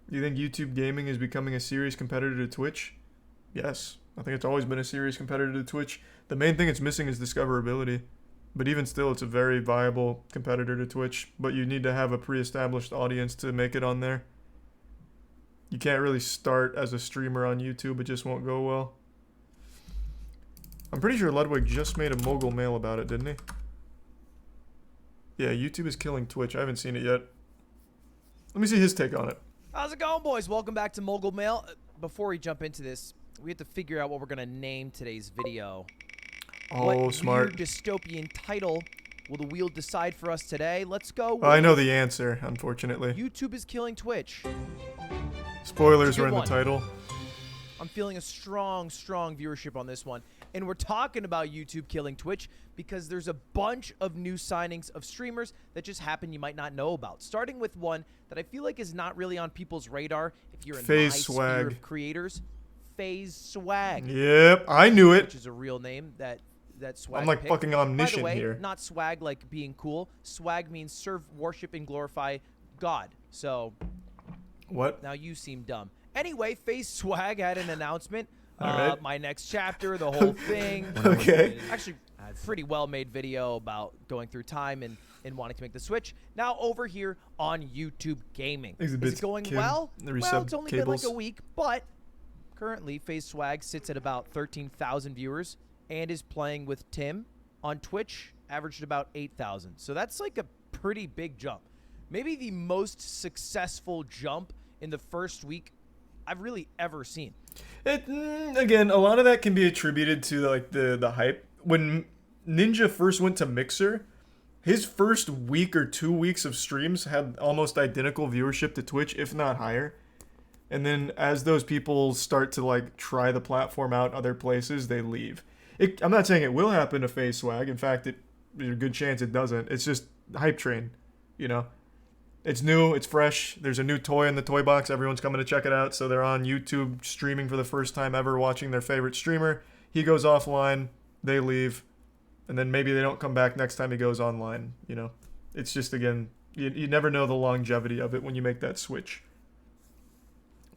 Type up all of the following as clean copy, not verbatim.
Do you think YouTube gaming is becoming a serious competitor to Twitch? Yes. I think it's always been a serious competitor to Twitch. The main thing it's missing is discoverability. But even still, it's a very viable competitor to Twitch. But you need to have a pre-established audience to make it on there. You can't really start as a streamer on YouTube. It just won't go well. I'm pretty sure Ludwig just made a mogul mail about it, didn't he? Yeah, YouTube is killing Twitch. I haven't seen it yet. Let me see his take on it. How's it going, boys? Welcome back to Mogul Mail. Before we jump into this, we have to figure out what we're going to name today's video. Oh, what smart. Weird dystopian title will the wheel decide for us today? Let's go. I know the answer, unfortunately. YouTube is killing Twitch. Spoilers are in the title. I'm feeling a strong viewership on this one. And we're talking about YouTube killing Twitch because there's a bunch of new signings of streamers that just happen you might not know about. Starting with one that I feel like is not really on people's radar if you're in my sphere of creators. FaZe Swag. Yep, I knew it. Which is a real name that Swag I'm like picked. fucking omniscient By the way, here. Not swag like being cool. Swag means serve, worship, and glorify God. So what? Now you seem dumb. Anyway, FaZe Swag had an announcement. Right. My next chapter, the whole thing. Okay. Actually, pretty well-made video about going through time and wanting to make the switch. Now over here on YouTube Gaming. Is it going well? Well, it's only been like a week, but currently FaZe Swag sits at about 13,000 viewers and is playing with Tim on Twitch, averaged about 8,000. So that's like a pretty big jump. Maybe the most successful jump in the first week I've really ever seen. Again, a lot of that can be attributed to like the hype. When Ninja first went to Mixer, his first week or 2 weeks of streams had almost identical viewership to Twitch, if not higher. And then as those people start to like try the platform out other places, they leave. I'm not saying it will happen to FaZe Swag. In fact, there's a good chance it doesn't. It's just hype train, you know. It's new, it's fresh. There's a new toy in the toy box. Everyone's coming to check it out. So they're on YouTube streaming for the first time ever, watching their favorite streamer. He goes offline, they leave, and then maybe they don't come back next time he goes online, you know. It's just, again, you never know the longevity of it when you make that switch.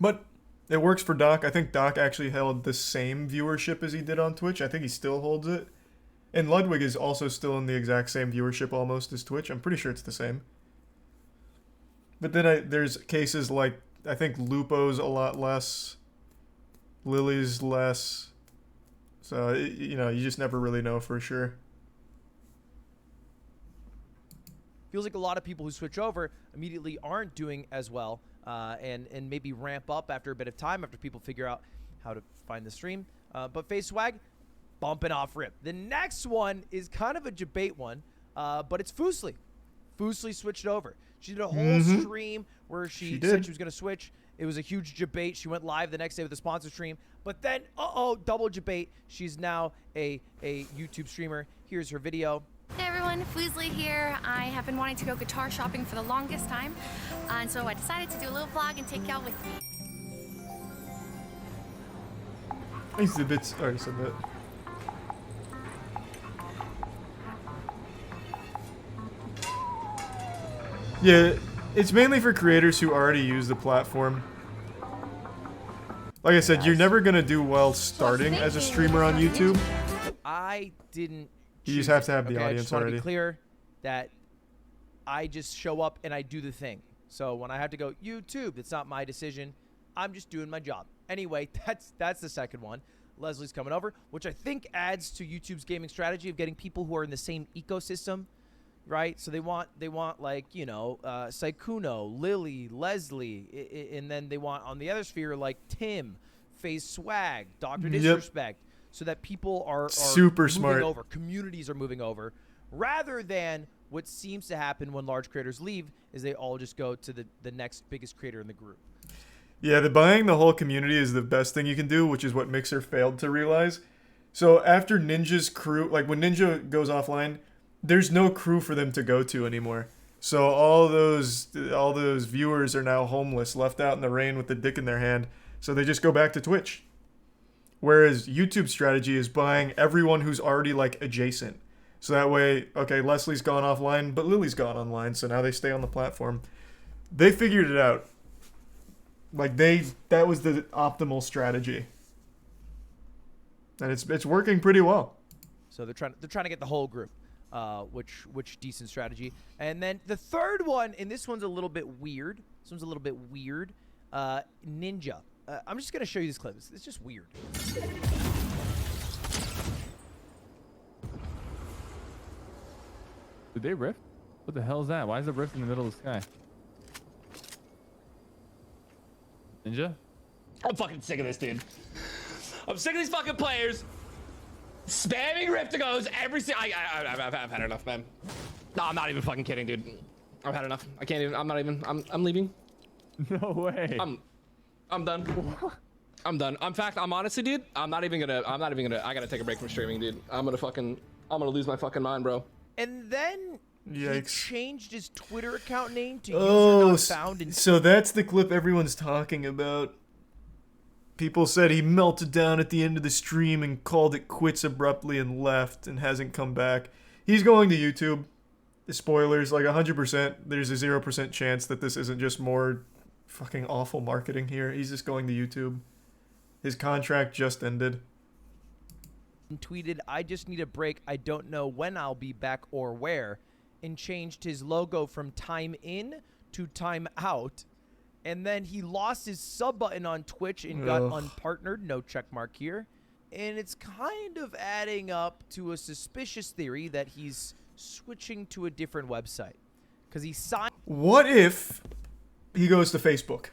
But it works for Doc. I think Doc actually held the same viewership as he did on Twitch. I think he still holds it. And Ludwig is also still in the exact same viewership almost as Twitch. I'm pretty sure it's the same. But then there's cases like, I think Lupo's a lot less, Lily's less. So, you know, you just never really know for sure. Feels like a lot of people who switch over immediately aren't doing as well and maybe ramp up after a bit of time after people figure out how to find the stream. But FaZe Swag, bumping off rip. The next one is kind of a debate one, but it's Fuslie. Fuslie switched over. She did a whole stream where she said she was going to switch. It was a huge debate. She went live the next day with a sponsor stream. But then, double debate. She's now a YouTube streamer. Here's her video. Hey everyone, Fuslie here. I have been wanting to go guitar shopping for the longest time. And so I decided to do a little vlog and take y'all with me. He's a bit... I already said that. Yeah, it's mainly for creators who already use the platform. Like I said, you're never going to do well starting as a streamer on YouTube. I didn't. You just have to have the audience I just want already. To be clear that I just show up and I do the thing. So when I have to go YouTube, it's not my decision. I'm just doing my job. Anyway, that's the second one. Leslie's coming over, which I think adds to YouTube's gaming strategy of getting people who are in the same ecosystem. Right, so they want like, you know, Saikuno, Lily, Leslie, and then they want on the other sphere like Tim, FaZe Swag, Dr. Disrespect, so that people are super moving smart over, communities are moving over, rather than what seems to happen when large creators leave is they all just go to the next biggest creator in the group. Yeah, buying the whole community is the best thing you can do, which is what Mixer failed to realize. So after Ninja's crew, like when Ninja goes offline, there's no crew for them to go to anymore. So all those viewers are now homeless, left out in the rain with the dick in their hand. So they just go back to Twitch. Whereas YouTube's strategy is buying everyone who's already like adjacent. So that way, okay, Leslie's gone offline, but Lily's gone online. So now they stay on the platform. They figured it out. Like that was the optimal strategy. And it's working pretty well. So they're trying to get the whole group, which decent strategy. And then the third one, and this one's a little bit weird. This one's a little bit weird. Ninja. I'm just gonna show you this clip. It's just weird. Did they rift? What the hell is that? Why is the rift in the middle of the sky? Ninja? I'm fucking sick of this, dude. I'm sick of these fucking players spamming rift to goes every single. I've had enough, man. No, I'm not even fucking kidding, dude. I've had enough. I can't even. I'm not even. I'm leaving. No way. I'm done. I'm done. In fact, I'm honestly, dude. I'm not even gonna. I gotta take a break from streaming, dude. I'm gonna lose my fucking mind, bro. And then Yikes. he changed his Twitter account name to Oh, user not found. so that's the clip everyone's talking about. People said he melted down at the end of the stream and called it quits abruptly and left and hasn't come back. He's going to YouTube. Spoilers, like 100%. There's a 0% chance that this isn't just more fucking awful marketing here. He's just going to YouTube. His contract just ended. And tweeted, "I just need a break. I don't know when I'll be back or where," and changed his logo from time in to time out. And then he lost his sub button on Twitch and got unpartnered. No check mark here. And it's kind of adding up to a suspicious theory that he's switching to a different website. Because he signed... What if he goes to Facebook?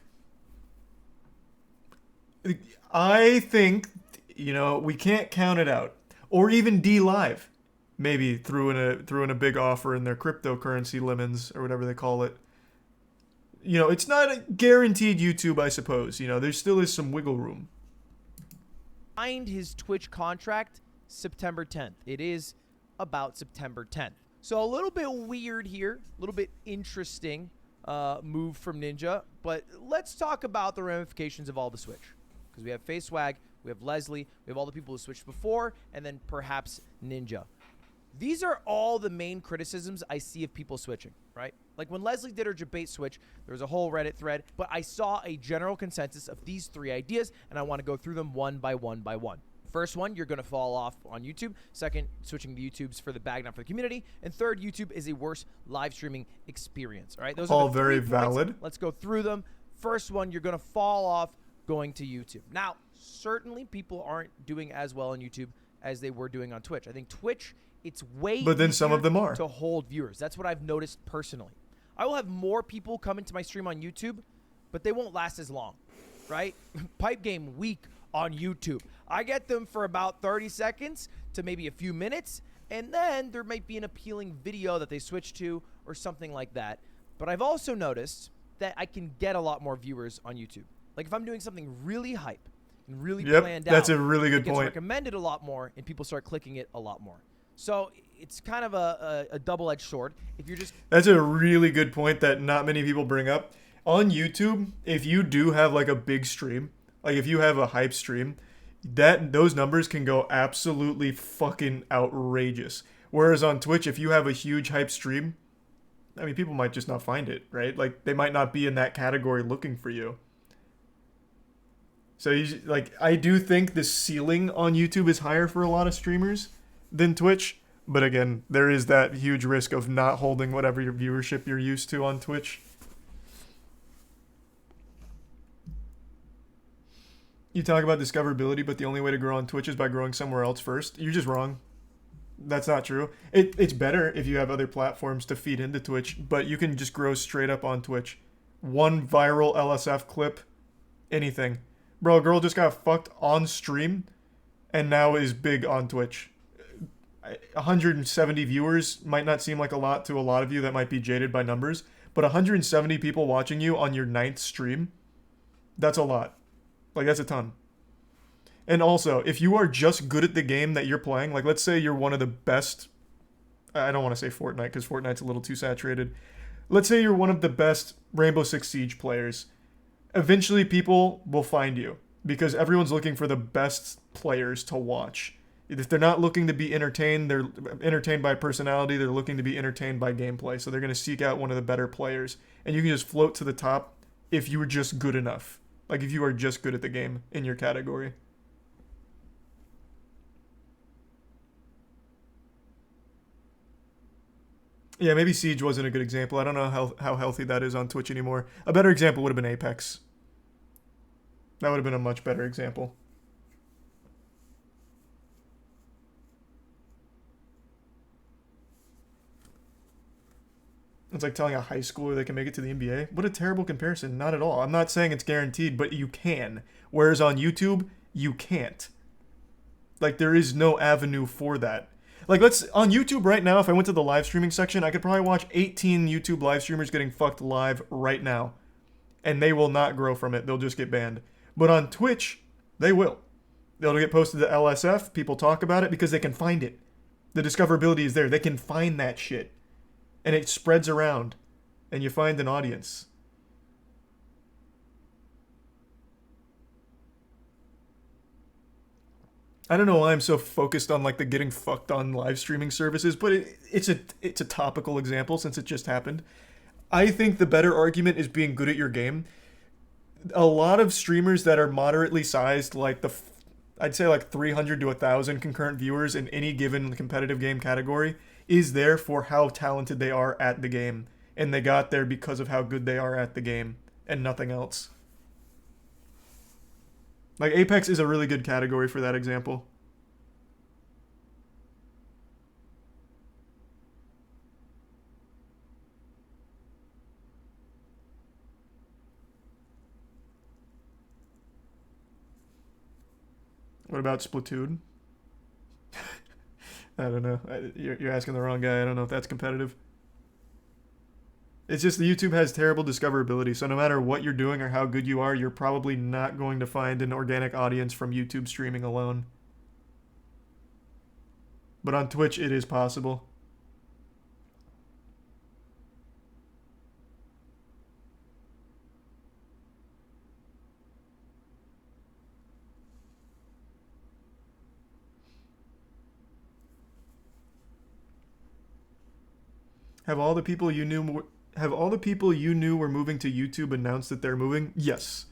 I think, we can't count it out. Or even D-Live. Maybe threw in a big offer in their cryptocurrency lemons or whatever they call it. It's not a guaranteed YouTube, I suppose. There still is some wiggle room. Signed his Twitch contract September 10th. It is about September 10th. So a little bit weird here, a little bit interesting move from Ninja. But let's talk about the ramifications of all the switch. Because we have FaceSwag, we have Leslie, we have all the people who switched before, and then perhaps Ninja. These are all the main criticisms I see of people switching, right? Like when Leslie did her debate switch, there was a whole Reddit thread, but I saw a general consensus of these three ideas, and I want to go through them one by one by one. First one, you're going to fall off on YouTube. Second, switching to YouTube's for the bag, not for the community. And third, YouTube is a worse live streaming experience, all right? Those all are the very 3 points. valid. Let's go through them. First one, you're going to fall off going to YouTube. Now, certainly people aren't doing as well on YouTube as they were doing on Twitch. I think Twitch, it's way But then some easier of them are. to hold viewers. That's what I've noticed personally. I will have more people come into my stream on YouTube, but they won't last as long, right? Pipe game week on YouTube. I get them for about 30 seconds to maybe a few minutes, and then there might be an appealing video that they switch to or something like that. But I've also noticed that I can get a lot more viewers on YouTube. Like if I'm doing something really hype and really planned out, that's a really good it gets point. recommended a lot more, and people start clicking it a lot more. So it's kind of a double-edged sword. If you're just... That's a really good point that not many people bring up. On YouTube, if you do have like a big stream, like if you have a hype stream, those numbers can go absolutely fucking outrageous. Whereas on Twitch, if you have a huge hype stream, I mean, people might just not find it, right? Like they might not be in that category looking for you. So I do think the ceiling on YouTube is higher for a lot of streamers than Twitch. But again, there is that huge risk of not holding whatever your viewership you're used to on Twitch. You talk about discoverability, but the only way to grow on Twitch is by growing somewhere else first. You're just wrong. That's not true. It's better if you have other platforms to feed into Twitch, but you can just grow straight up on Twitch. One viral LSF clip, anything. Bro, a girl just got fucked on stream and now is big on Twitch. 170 viewers might not seem like a lot to a lot of you that might be jaded by numbers, but 170 people watching you on your 9th stream, that's a lot. Like, that's a ton. And also, if you are just good at the game that you're playing, like let's say you're one of the best, I don't want to say Fortnite because Fortnite's a little too saturated. Let's say you're one of the best Rainbow Six Siege players. Eventually people will find you because everyone's looking for the best players to watch. If they're not looking to be entertained, they're entertained by personality, they're looking to be entertained by gameplay. So they're going to seek out one of the better players. And you can just float to the top if you were just good enough. Like if you are just good at the game in your category. Yeah, maybe Siege wasn't a good example. I don't know how healthy that is on Twitch anymore. A better example would have been Apex. That would have been a much better example. It's like telling a high schooler they can make it to the NBA. What a terrible comparison. Not at all. I'm not saying it's guaranteed, but you can. Whereas on YouTube, you can't. Like, there is no avenue for that. Like, on YouTube right now, if I went to the live streaming section, I could probably watch 18 YouTube live streamers getting fucked live right now. And they will not grow from it. They'll just get banned. But on Twitch, they will. They'll get posted to LSF. People talk about it because they can find it. The discoverability is there. They can find that shit. And it spreads around. And you find an audience. I don't know why I'm so focused on like the getting fucked on live streaming services, but it's a topical example since it just happened. I think the better argument is being good at your game. A lot of streamers that are moderately sized, like I'd say like 300 to 1,000 concurrent viewers in any given competitive game category, is there for how talented they are at the game. And they got there because of how good they are at the game and nothing else. Like, Apex is a really good category for that example. What about Splatoon? I don't know. You're asking the wrong guy. I don't know if that's competitive. It's just the YouTube has terrible discoverability, so no matter what you're doing or how good you are, you're probably not going to find an organic audience from YouTube streaming alone. But on Twitch, it is possible. Have all the people you knew were moving to YouTube announced that they're moving? Yes.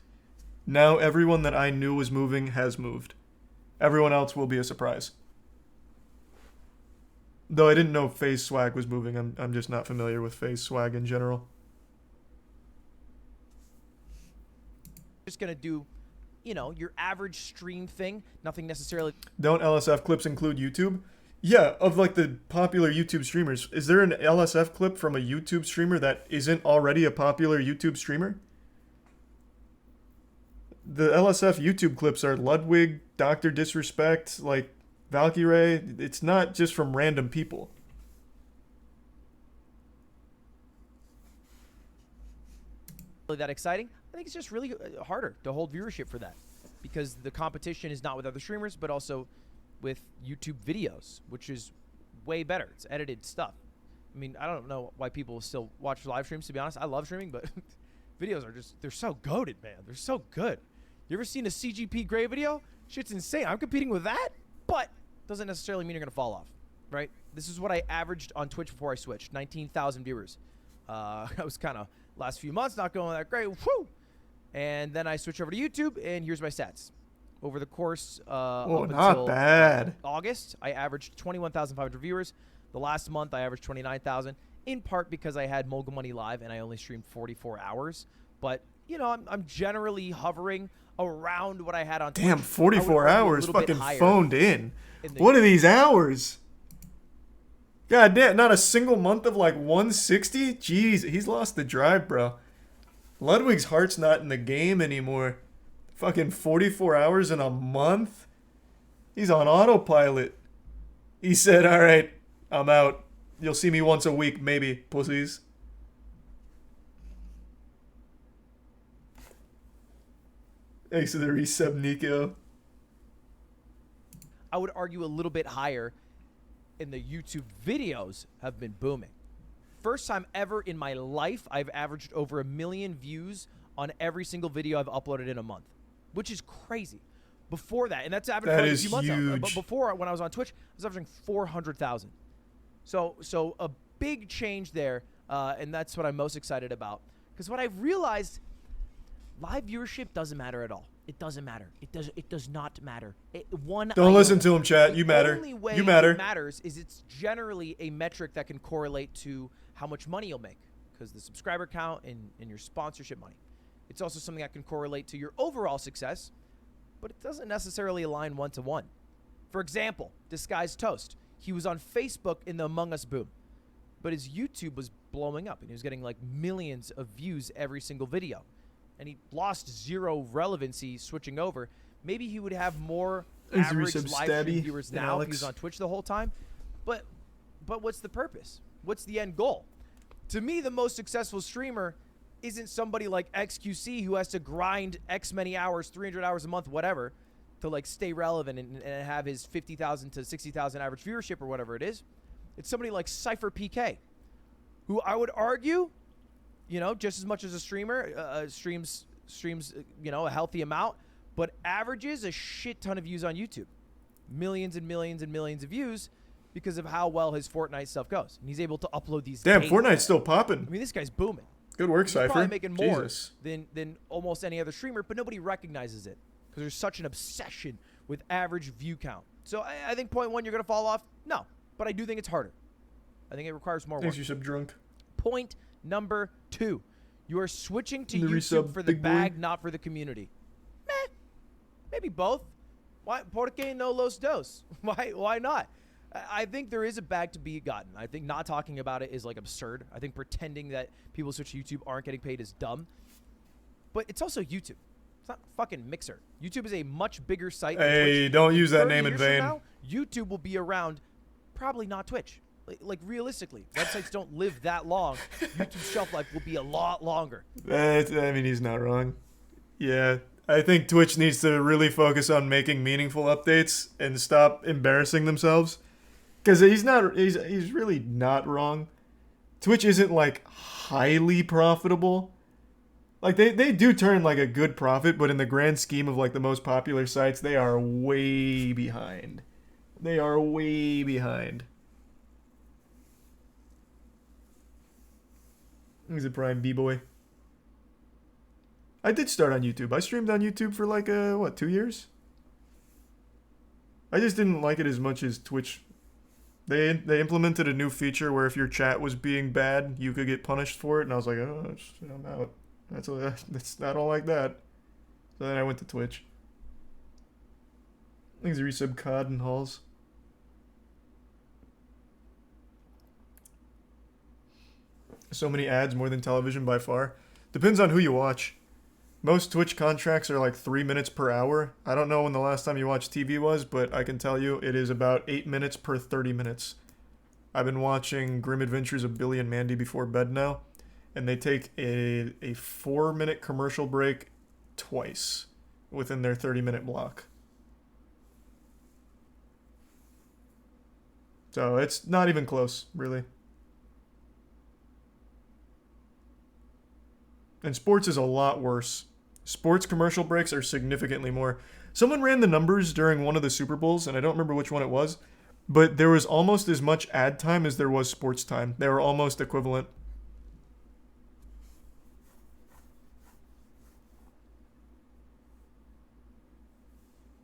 Now everyone that I knew was moving has moved. Everyone else will be a surprise. Though I didn't know FaZe Swag was moving. I'm just not familiar with FaZe Swag in general. Just gonna do, your average stream thing. Nothing necessarily. Don't LSF clips include YouTube? Yeah, of like the popular YouTube streamers. Is there an LSF clip from a YouTube streamer that isn't already a popular YouTube streamer? The LSF YouTube clips are Ludwig, Dr. Disrespect, like Valkyrie. It's not just from random people. That exciting. I think it's just really harder to hold viewership for that because the competition is not with other streamers, but also with YouTube videos, which is way better. It's edited stuff. I mean, I don't know why people still watch live streams, to be honest. I love streaming, but videos are they're so goated, man. They're so good. You ever seen a CGP Grey video? Shit's insane. I'm competing with that, but doesn't necessarily mean you're going to fall off, right? This is what I averaged on Twitch before I switched, 19,000 viewers. I was kind of, last few months, not going that great. Whew! And then I switched over to YouTube, and here's my stats. Over the course up until August, I averaged 21,500 viewers. The last month, I averaged 29,000, in part because I had Mogul Money Live and I only streamed 44 hours. But, I'm generally hovering around what I had on Twitch. Damn, 44 hours fucking phoned in. What are these hours? God damn, not a single month of like 160? Jeez, he's lost the drive, bro. Ludwig's heart's not in the game anymore. Fucking 44 hours in a month? He's on autopilot. He said, all right, I'm out. You'll see me once a week, maybe, pussies. Thanks to the resub, Nico. I would argue a little bit higher, and the YouTube videos have been booming. First time ever in my life, I've averaged over 1 million views on every single video I've uploaded in a month, which is crazy. Before that, and that's average for a few months now, but before, when I was on Twitch, I was averaging 400,000. So a big change there, and that's what I'm most excited about. Because what I've realized, Live viewership doesn't matter at all. It doesn't matter. It does not matter. Don't listen to him, chat. You matter. The only way You matter. it matters is it's generally a metric that can correlate to how much money you'll make, because the subscriber count and your sponsorship money. It's also something that can correlate to your overall success, but it doesn't necessarily align one-to-one. For example, Disguised Toast. He was on Facebook in the Among Us boom, but his YouTube was blowing up, and he was getting like millions of views every single video. And he lost zero relevancy switching over. Maybe he would have more average live stream viewers now if he was on Twitch the whole time. But what's the purpose? What's the end goal? To me, the most successful streamer isn't somebody like XQC who has to grind X many hours, 300 hours a month, whatever, to like stay relevant and have his 50,000 to 60,000 average viewership or whatever it is. It's somebody like Cypher PK, who I would argue, you know, just as much as a streamer, streams, you know, a healthy amount, but averages a shit ton of views on YouTube. Millions and millions and millions of views because of how well his Fortnite stuff goes. And he's able to upload these Damn, daily. Fortnite's still popping. I mean, this guy's booming. Good work, He's Cypher. probably making more Jesus. than almost any other streamer, but nobody recognizes it because there's such an obsession with average view count. So I think point one, you're going to fall off. No, but I do think it's harder. I think it requires more work. Thanks, you sub drunk. Point number 2, you are switching to The YouTube resub, for the big boy. bag, not for the community. Meh, maybe both. Why? ¿Por qué no los dos? Why not? I think there is a bag to be gotten. I think not talking about it is like absurd. I think pretending that people who switch to YouTube aren't getting paid is dumb. But it's also YouTube. It's not fucking Mixer. YouTube is a much bigger site than Hey, Twitch. don't use that 30 name in years from vain. now, YouTube will be around, probably not Twitch. Like realistically, websites don't live that long. YouTube's shelf life will be a lot longer. I mean, he's not wrong. Yeah, I think Twitch needs to really focus on making meaningful updates and stop embarrassing themselves. Because he's really not wrong. Twitch isn't like highly profitable. Like they do turn like a good profit, but in the grand scheme of like the most popular sites, they are way behind. They are way behind. He's a prime B-boy. I did start on YouTube. I streamed on YouTube for like 2 years? I just didn't like it as much as Twitch. They implemented a new feature where if your chat was being bad, you could get punished for it, and I was like, oh, I'm out. I don't like that. So then I went to Twitch. Thanks, resub COD and Halls. So many ads, more than television by far. Depends on who you watch. Most Twitch contracts are like 3 minutes per hour. I don't know when the last time you watched TV was, but I can tell you it is about 8 minutes per 30 minutes. I've been watching Grim Adventures of Billy and Mandy before bed now, and they take a 4-minute commercial break twice within their 30-minute block. So it's not even close, really. And sports is a lot worse. Sports commercial breaks are significantly more. Someone ran the numbers during one of the Super Bowls, and I don't remember which one it was, but there was almost as much ad time as there was sports time. They were almost equivalent.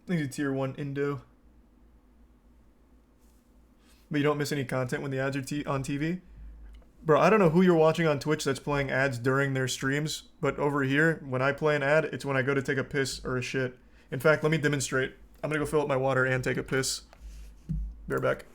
I think it's tier 1 Indo. But you don't miss any content when the ads are on TV? Bro, I don't know who you're watching on Twitch that's playing ads during their streams, but over here, when I play an ad, it's when I go to take a piss or a shit. In fact, let me demonstrate. I'm gonna go fill up my water and take a piss. Be right back.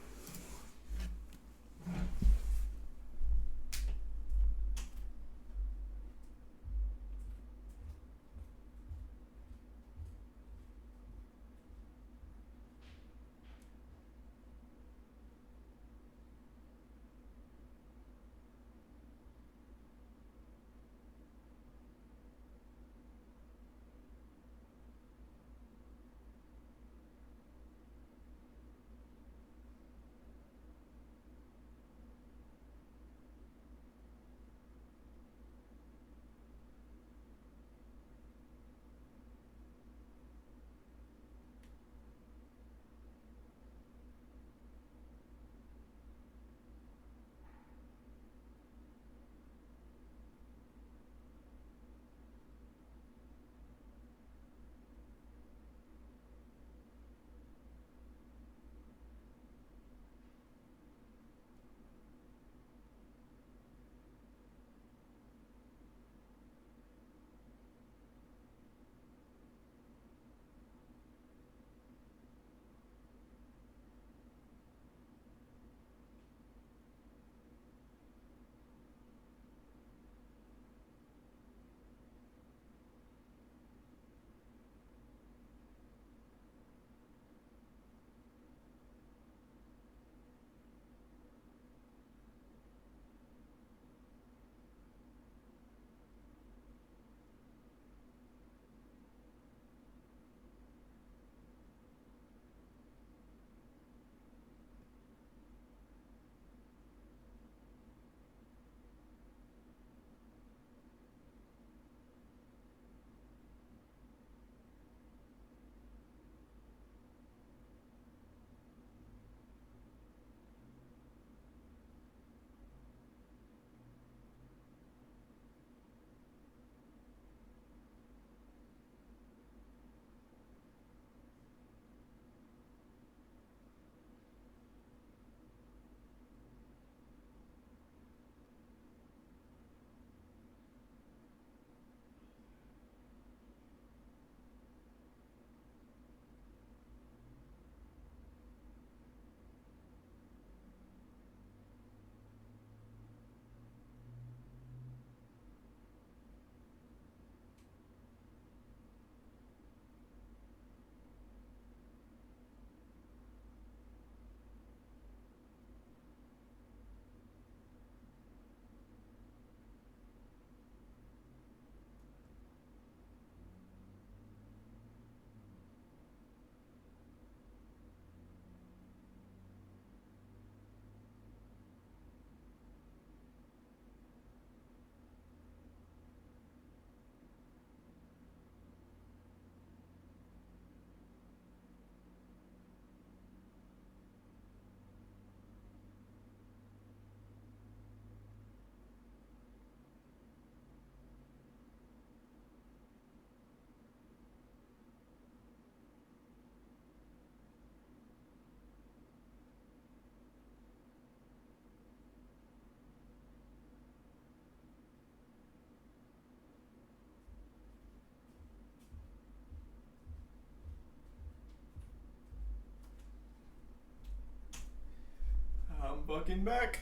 fucking back.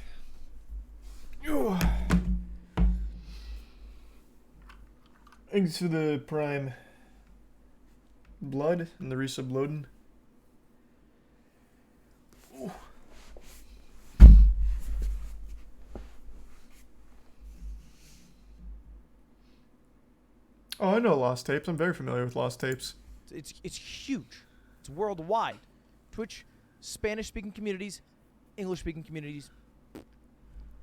Ooh. Thanks for the Prime blood and the resub loading. Ooh. Oh, I know Lost Tapes. I'm very familiar with Lost Tapes. It's huge. It's worldwide. Twitch, Spanish-speaking communities, English-speaking communities,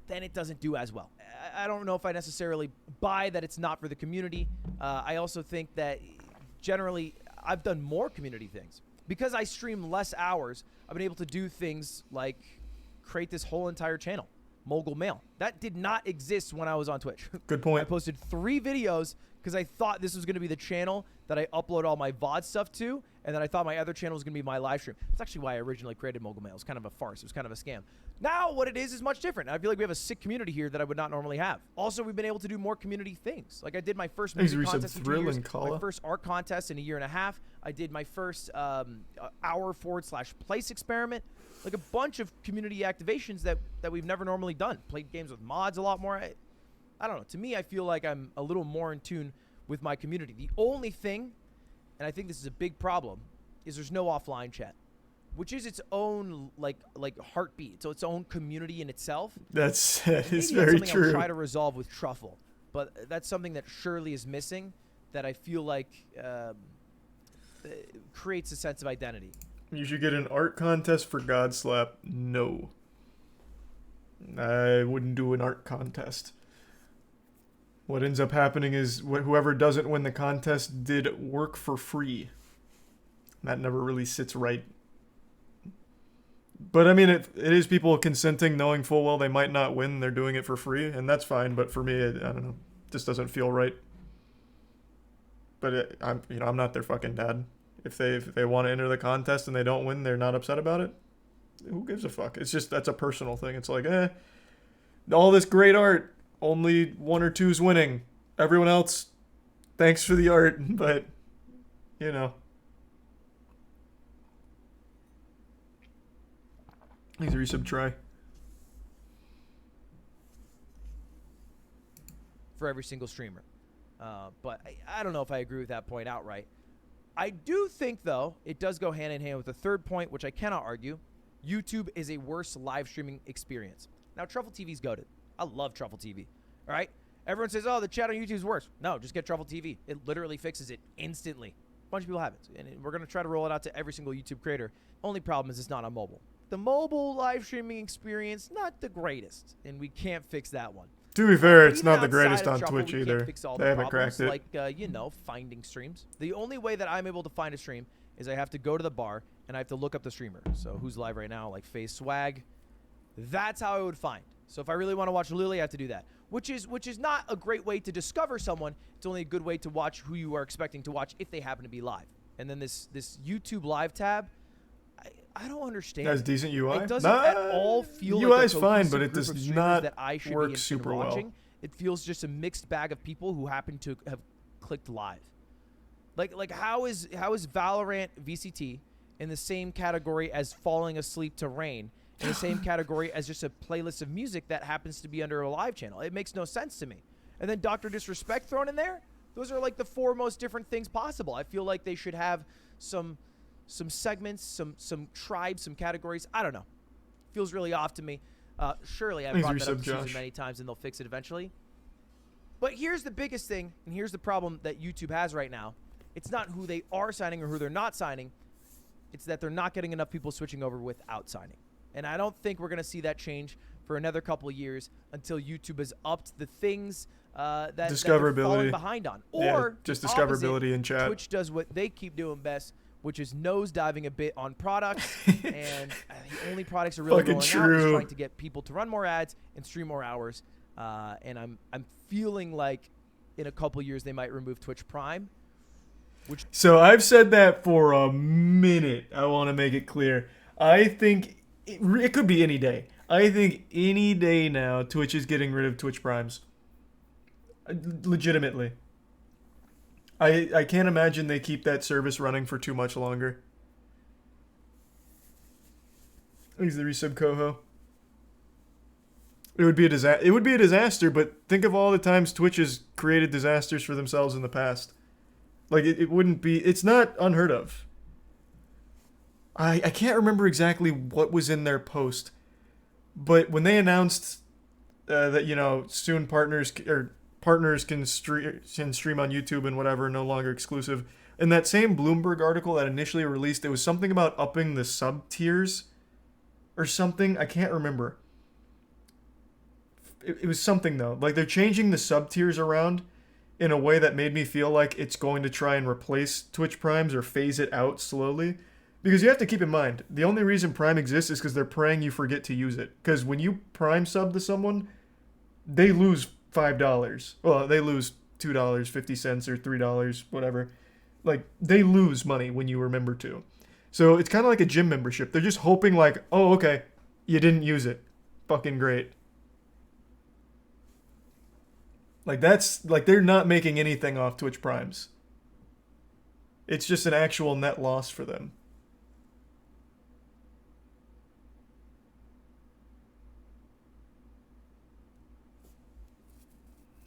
then it doesn't do as well. I don't know if I necessarily buy that it's not for the community. I also think that generally I've done more community things. Because I stream less hours, I've been able to do things like create this whole entire channel, Mogul Mail. That did not exist when I was on Twitch. Good point. I posted 3 videos because I thought this was going to be the channel that I upload all my VOD stuff to, and then I thought my other channel was going to be my live stream. That's actually why I originally created Mogul Mail. It was kind of a farce. It was kind of a scam. Now what it is much different. I feel like we have a sick community here that I would not normally have. Also, we've been able to do more community things. Like I did my first music contest in 2 years, my first art contest in 1.5 years. I did my first hour/place experiment. Like a bunch of community activations that we've never normally done. Played games with mods a lot more. I don't know. To me, I feel like I'm a little more in tune with my community. The only thing, and I think this is a big problem, is there's no offline chat, which is its own like heartbeat. So its own community in itself. That is very something true. I'll try to resolve with Truffle, but that's something that surely is missing. That I feel like creates a sense of identity. You should get an art contest for Godslap. No. I wouldn't do an art contest. What ends up happening is whoever doesn't win the contest did work for free. That never really sits right. But I mean, it is people consenting, knowing full well they might not win. They're doing it for free, and that's fine. But for me, I don't know. It just doesn't feel right. But I'm not their fucking dad. If they want to enter the contest and they don't win, they're not upset about it. Who gives a fuck? It's just, that's a personal thing. It's like, all this great art, only 1 or 2's winning. Everyone else, thanks for the art, but, you know. Thanks for resub try. For every single streamer. But I don't know if I agree with that point outright. I do think, though, it does go hand in hand with the third point, which I cannot argue. YouTube is a worse live streaming experience. Now, Truffle TV's goated. I love Truffle TV. All right? Everyone says, oh, the chat on YouTube is worse. No, just get Truffle TV. It literally fixes it instantly. A bunch of people have it. And we're going to try to roll it out to every single YouTube creator. Only problem is it's not on mobile. The mobile live streaming experience, not the greatest. And we can't fix that one. To be fair, it's Even not the greatest outside on of Truffle, Twitch we either. can't fix all They the haven't problems, cracked it. like, finding streams. The only way that I'm able to find a stream is I have to go to the bar and I have to look up the streamer. So who's live right now, like Face Swag. That's how I would find. So if I really want to watch Lily, I have to do that. Which is not a great way to discover someone. It's only a good way to watch who you are expecting to watch if they happen to be live. And then this YouTube live tab, I don't understand. That's decent UI. It doesn't at all feel UI like is a fine, cohesive but it group does of streamers not that I should work be super watching. well. It feels just a mixed bag of people who happen to have clicked live. Like how is Valorant VCT in the same category as Falling Asleep to Rain, in the same category as just a playlist of music that happens to be under a live channel? It makes no sense to me. And then Dr. Disrespect thrown in there? Those are like the 4 most different things possible. I feel like they should have some segments, some tribes, some categories. I don't know. Feels really off to me. Surely I've brought that up this season many times and they'll fix it eventually. But here's the biggest thing, and here's the problem that YouTube has right now. It's not who they are signing or who they're not signing. It's that they're not getting enough people switching over without signing. And I don't think we're going to see that change for another couple of years until YouTube has upped the things that they're falling behind on. Or just discoverability in chat. Twitch does what they keep doing best, which is nosediving a bit on products. And the only products are really rolling out is trying to get people to run more ads and stream more hours. And I'm feeling like in a couple years they might remove Twitch Prime. So I've said that for a minute. I want to make it clear. I think it could be any day. I think any day now Twitch is getting rid of Twitch Primes. Legitimately. I can't imagine they keep that service running for too much longer. He's the resub Coho. It would be a disaster. It would be a disaster, but think of all the times Twitch has created disasters for themselves in the past. Like, it wouldn't be... It's not unheard of. I can't remember exactly what was in their post, but when they announced that, you know, soon partners can stream on YouTube and whatever, no longer exclusive, in that same Bloomberg article that initially released, it was something about upping the sub tiers or something. I can't remember. It was something, though. Like, they're changing the sub tiers around in a way that made me feel like it's going to try and replace Twitch Primes or phase it out slowly. Because you have to keep in mind, the only reason Prime exists is because they're praying you forget to use it. Because when you Prime sub to someone, they lose $5. Well, they lose $2.50 or $3, whatever. Like, they lose money when you remember to. So it's kind of like a gym membership. They're just hoping like, oh, okay, you didn't use it. Fucking great. Like, that's, like, they're not making anything off Twitch Primes. It's just an actual net loss for them.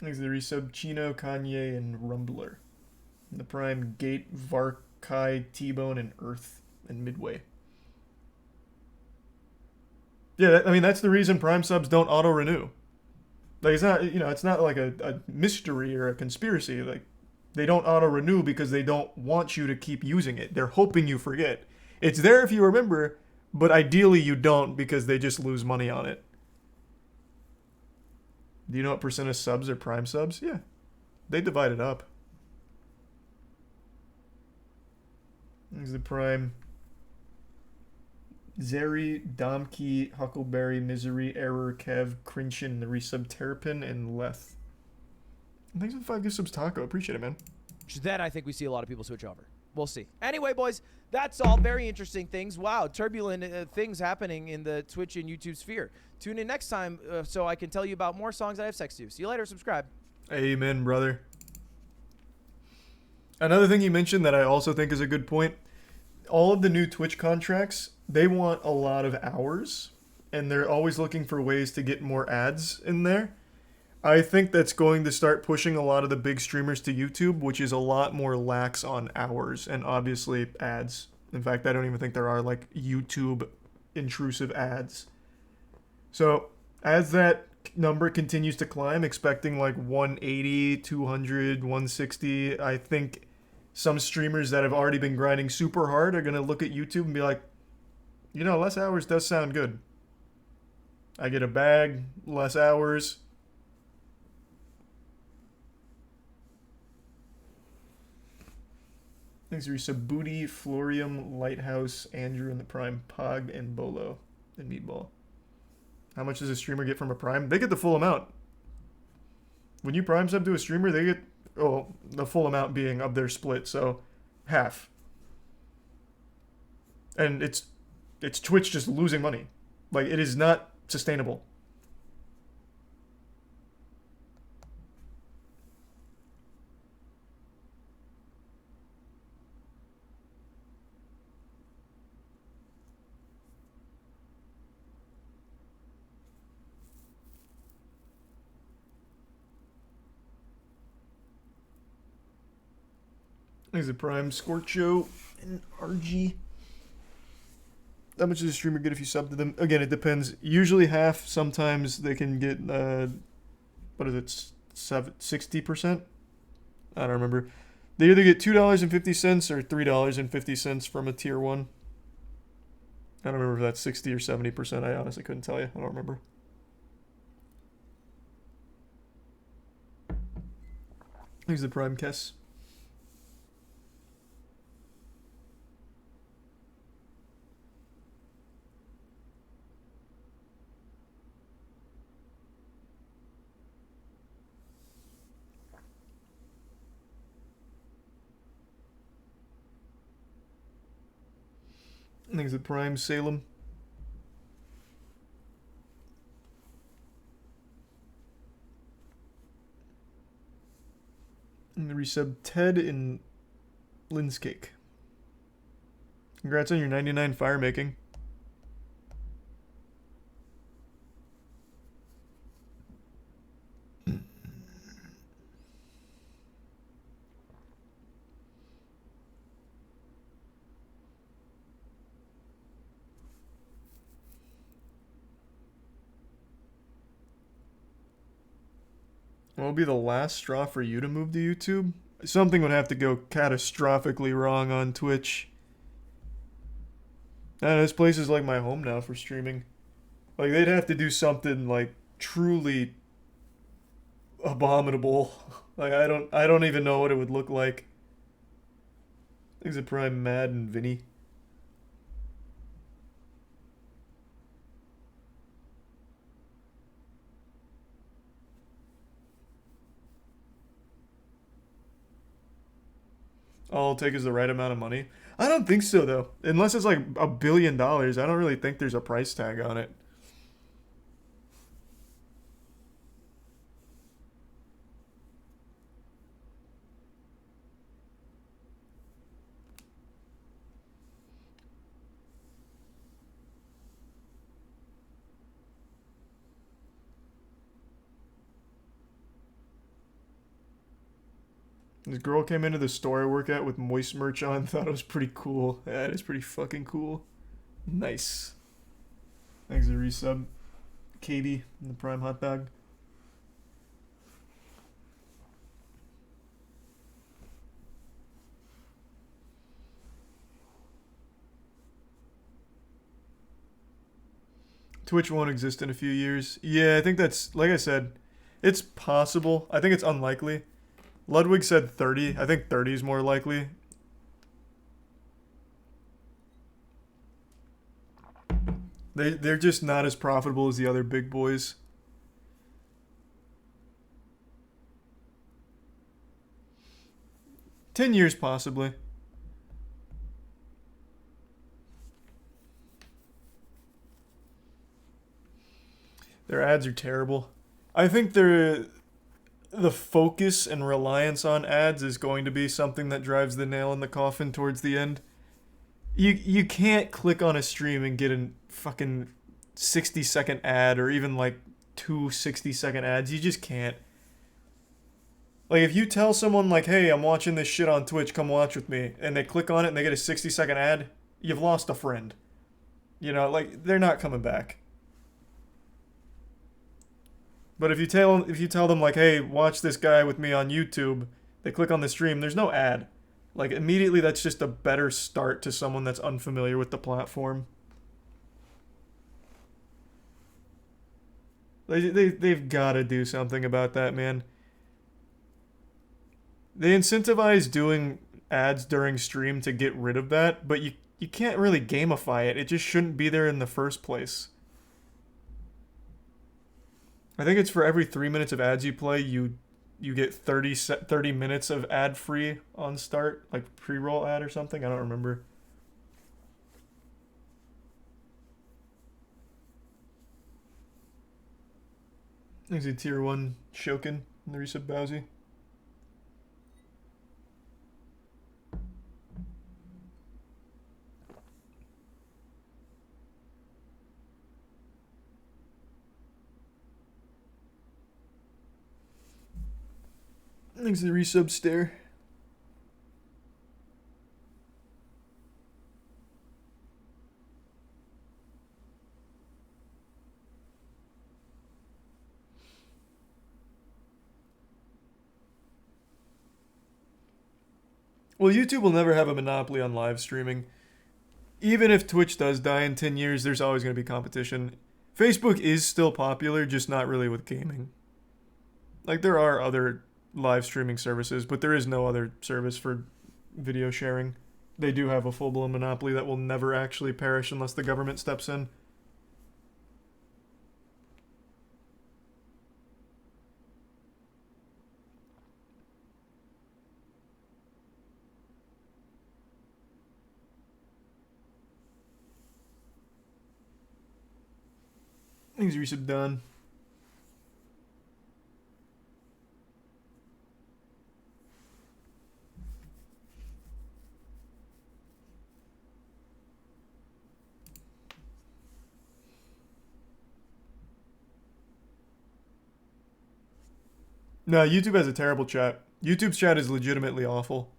Thanks to the resub, Chino, Kanye, and Rumbler. And the Prime, Gate, Varkai, T-Bone, and Earth, and Midway. Yeah, I mean, that's the reason Prime subs don't auto-renew. Like, it's not, you know, it's not like a mystery or a conspiracy. Like, they don't auto-renew because they don't want you to keep using it. They're hoping you forget. It's there if you remember, but ideally you don't because they just lose money on it. Do you know what percent of subs are Prime subs? Yeah. They divide it up. There's the Prime. Zeri, Domkey, Huckleberry, Misery, Error, Kev, Crinchin, the resub Terrapin, and Leth. Thanks for the 5 gift subs, Taco. Appreciate it, man. Then I think we see a lot of people switch over. We'll see. Anyway, boys, that's all very interesting things. Wow, turbulent things happening in the Twitch and YouTube sphere. Tune in next time so I can tell you about more songs I have sex to. See you later. Subscribe. Amen, brother. Another thing you mentioned that I also think is a good point. All of the new Twitch contracts, they want a lot of hours, and they're always looking for ways to get more ads in there. I think that's going to start pushing a lot of the big streamers to YouTube, which is a lot more lax on hours and obviously ads. In fact, I don't even think there are like YouTube intrusive ads. So as that number continues to climb, expecting like 180, 200, 160, I think some streamers that have already been grinding super hard are going to look at YouTube and be like, you know, less hours does sound good. I get a bag, less hours. Thanks, Risa. Booty, Florium, Lighthouse, Andrew, and the Prime, Pog, and Bolo, and Meatball. How much does a streamer get from a Prime? They get the full amount. When you Prime sub to a streamer, they get, the full amount being of their split, so half. And it's Twitch just losing money. Like, it is not sustainable. There's a Prime, Scorcho, and RG. How much does a streamer get if you sub to them? Again, it depends. Usually half. Sometimes they can get, what is it, 60%? I don't remember. They either get $2.50 or $3.50 from a tier 1. I don't remember if that's 60 or 70%. I honestly couldn't tell you. I don't remember. Here's the Prime Kess. I think it's the Prime Salem. And the resub Ted in Lynn's Cake. Congrats on your 99 fire making. What would be the last straw for you to move to YouTube? Something would have to go catastrophically wrong on Twitch. And this place is like my home now for streaming. Like, they'd have to do something like truly abominable. Like, I don't even know what it would look like. Things are probably Mad and Vinny. All it'll take is the right amount of money. I don't think so, though. Unless it's like $1 billion, I don't really think there's a price tag on it. This girl came into the store I work at with Moist merch on, thought it was pretty cool. That is pretty fucking cool. Nice. Thanks for the resub. KB in the Prime Hot Dog. Twitch won't exist in a few years. Yeah, I think that's, like I said, it's possible. I think it's unlikely. Ludwig said 30. I think 30 is more likely. They're just not as profitable as the other big boys. $10 years possibly. Their ads are terrible. I think the focus and reliance on ads is going to be something that drives the nail in the coffin towards the end. You can't click on a stream and get a fucking 60-second ad or even like 2 60-second ads. You just can't. Like, if you tell someone like, hey, I'm watching this shit on Twitch, come watch with me, and they click on it and they get a 60-second ad, you've lost a friend. You know, like, they're not coming back. But if you tell them like, hey, watch this guy with me on YouTube, they click on the stream, there's no ad. Like, immediately that's just a better start to someone that's unfamiliar with the platform. They've got to do something about that, man. They incentivize doing ads during stream to get rid of that, but you can't really gamify it. It just shouldn't be there in the first place. I think it's for every 3 minutes of ads you play, you get 30 minutes of ad free on start, like pre-roll ad or something. I don't remember. There's a tier 1 Shokin in the resub Bowsy. Thanks to the resub stare. Well, YouTube will never have a monopoly on live streaming. Even if Twitch does die in 10 years, there's always going to be competition. Facebook is still popular, just not really with gaming. Like, there are other live streaming services, but there is no other service for video sharing. They do have a full-blown monopoly that will never actually perish unless the government steps in. Things resub done. No, YouTube has a terrible chat. YouTube's chat is legitimately awful.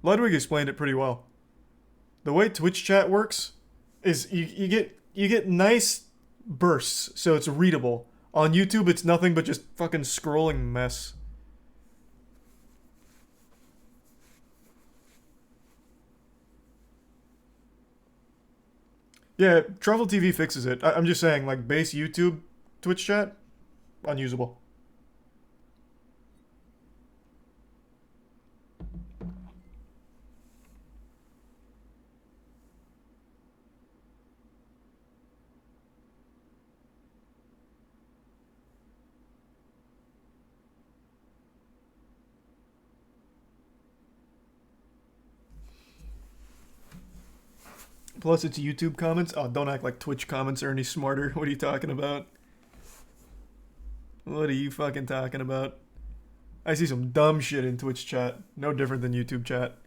Ludwig explained it pretty well. The way Twitch chat works is you get nice bursts, so it's readable. On YouTube, it's nothing but just fucking scrolling mess. Yeah, Truffle TV fixes it. I'm just saying, like, base YouTube Twitch chat, unusable. Plus, it's YouTube comments. Oh, don't act like Twitch comments are any smarter. What are you talking about? What are you fucking talking about? I see some dumb shit in Twitch chat. No different than YouTube chat.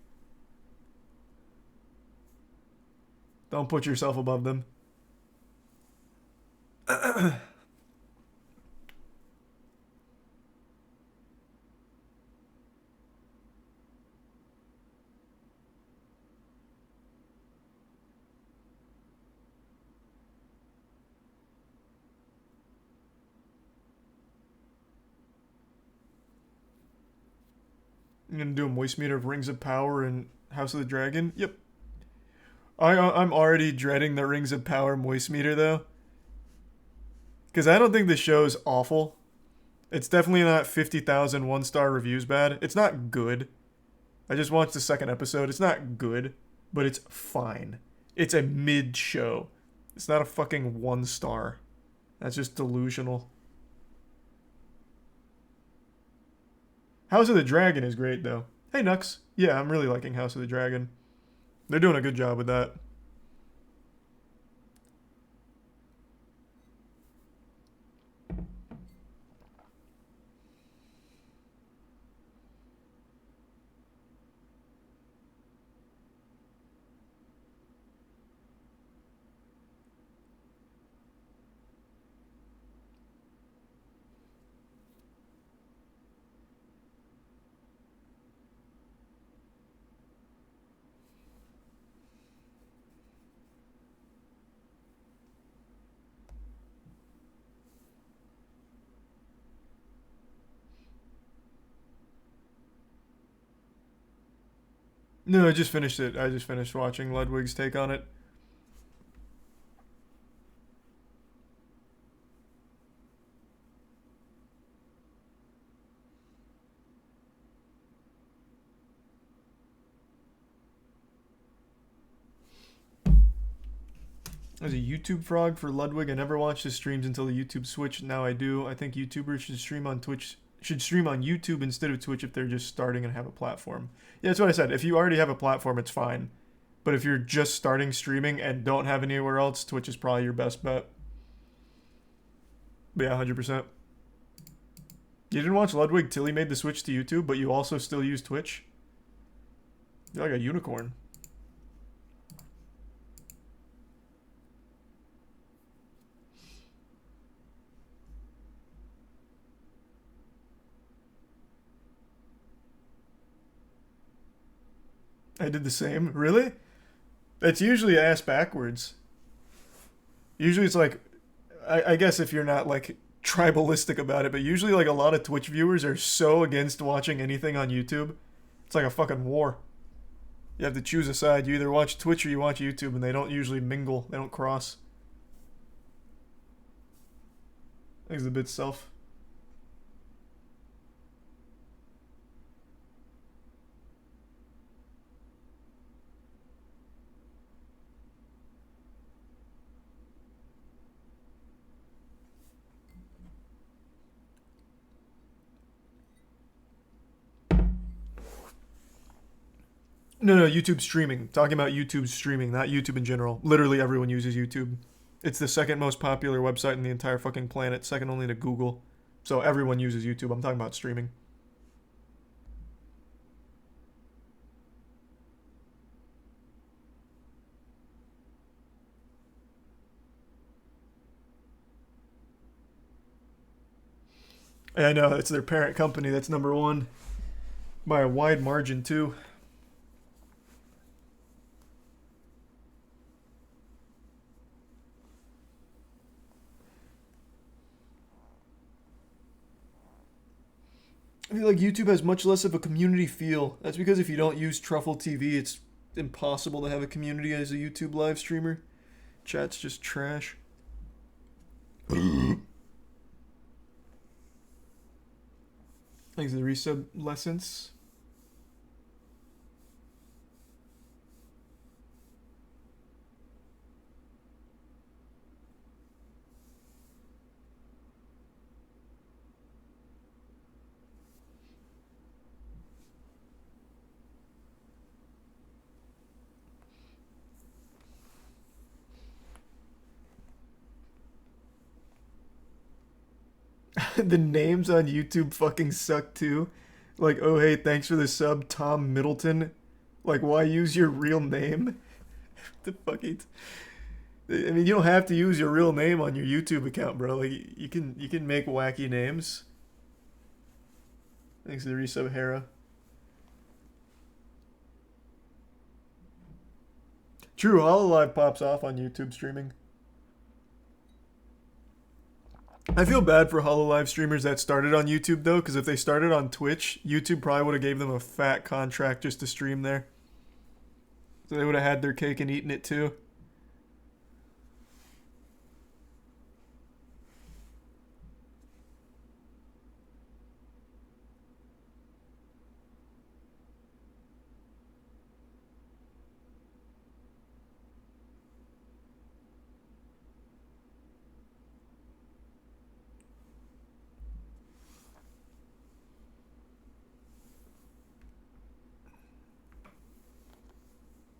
Don't put yourself above them. I'm gonna do a moist meter of Rings of Power and House of the Dragon. Yep. I'm already dreading the Rings of Power moist meter though, because I don't think the show's awful. It's definitely not 50,000 one-star reviews bad. It's not good. I just watched the second episode. It's not good, but it's fine. It's a mid show. It's not a fucking 1-star. That's just delusional. House of the Dragon is great, though. Hey, Nux. Yeah, I'm really liking House of the Dragon. They're doing a good job with that. No, I just finished it. I just finished watching Ludwig's take on it. There's a YouTube frog for Ludwig. I never watched his streams until the YouTube switch. Now I do. I think YouTubers should stream on Twitch. Should stream on YouTube instead of Twitch if they're just starting and have a platform. Yeah, that's what I said. If you already have a platform, it's fine. But if you're just starting streaming and don't have anywhere else, Twitch is probably your best bet. But yeah, 100%. You didn't watch Ludwig till he made the switch to YouTube, but you also still use Twitch? You're like a unicorn. I did the same. Really? That's usually ass backwards. Usually it's like, I guess if you're not like tribalistic about it, but usually like a lot of Twitch viewers are so against watching anything on YouTube. It's like a fucking war. You have to choose a side. You either watch Twitch or you watch YouTube, and they don't usually mingle. They don't cross. I think it's a bit self. No, YouTube streaming. Talking about YouTube streaming, not YouTube in general. Literally everyone uses YouTube. It's the second most popular website in the entire fucking planet, second only to Google. So everyone uses YouTube. I'm talking about streaming. I know, it's their parent company that's number one. By a wide margin, too. I feel like YouTube has much less of a community feel. That's because if you don't use Truffle TV, it's impossible to have a community as a YouTube live streamer. Chat's just trash. Thanks to the resub lessons. The names on YouTube fucking suck too. Like, oh hey, thanks for the sub, Tom Middleton. Like, why use your real name? The fucking. I mean, you don't have to use your real name on your YouTube account, bro. Like, you can make wacky names. Thanks to the resub, Hera. True, Hololive pops off on YouTube streaming. I feel bad for Hololive streamers that started on YouTube though, because if they started on Twitch, YouTube probably would have gave them a fat contract just to stream there. So they would have had their cake and eaten it too.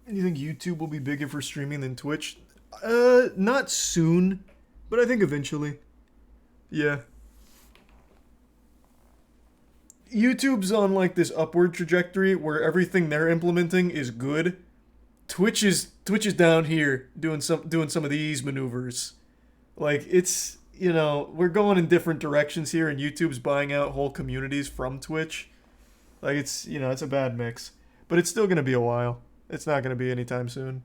You think YouTube will be bigger for streaming than Twitch? Not soon, but I think eventually. Yeah. YouTube's on like this upward trajectory where everything they're implementing is good. Twitch is down here doing some of these maneuvers. Like it's, you know, we're going in different directions here and YouTube's buying out whole communities from Twitch. Like it's, you know, it's a bad mix. But it's still going to be a while. It's not going to be anytime soon.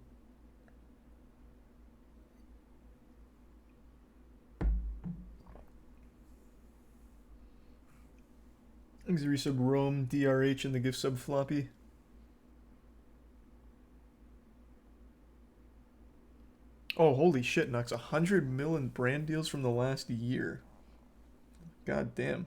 Thanks for resub Rome, DRH, and the gift sub floppy. Oh, holy shit, Nux. 100 million brand deals from the last year. God damn.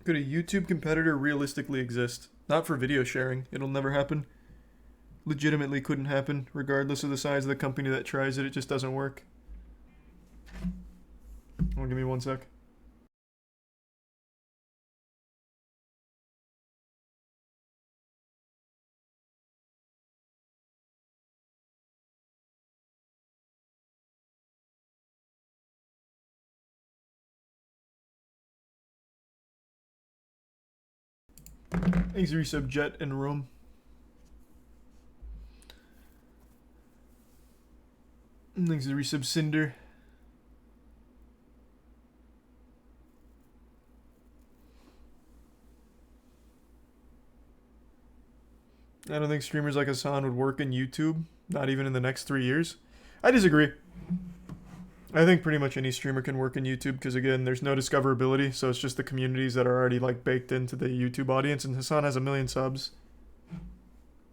Could a YouTube competitor realistically exist? Not for video sharing. It'll never happen. Legitimately couldn't happen. Regardless of the size of the company that tries it, it just doesn't work. Oh, give me 1 sec. Thanks, resub Jet and Rome. Thanks, resub Cinder. I don't think streamers like Hassan would work in YouTube, not even in the next 3 years. I disagree. I think pretty much any streamer can work in YouTube because, again, there's no discoverability, so it's just the communities that are already, like, baked into the YouTube audience, and Hassan has 1 million subs.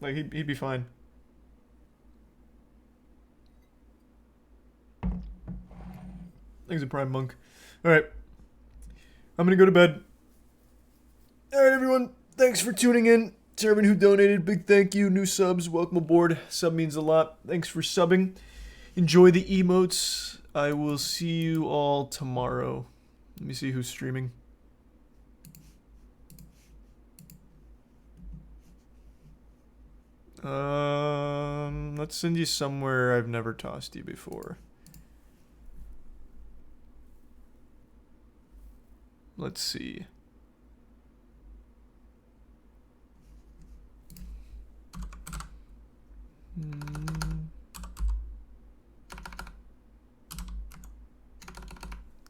Like, he'd be fine. Thanks, a Prime Monk. Alright. I'm gonna go to bed. Alright, everyone. Thanks for tuning in. To everyone who donated, big thank you. New subs, welcome aboard. Sub means a lot. Thanks for subbing. Enjoy the emotes. I will see you all tomorrow. Let me see who's streaming. Let's send you somewhere I've never tossed you before. Let's see.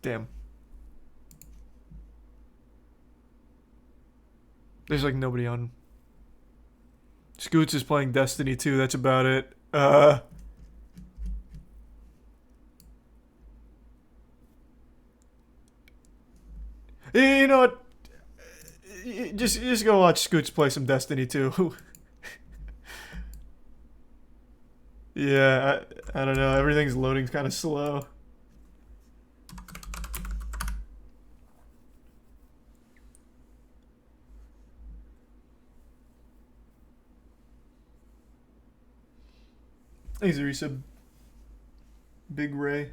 Damn. There's like nobody on. Scoots is playing Destiny 2. That's about it. You know what? Just go watch Scoots play some Destiny 2. Yeah, I don't know. Everything's loading kind of slow. Thanks, Arisa. Big Ray.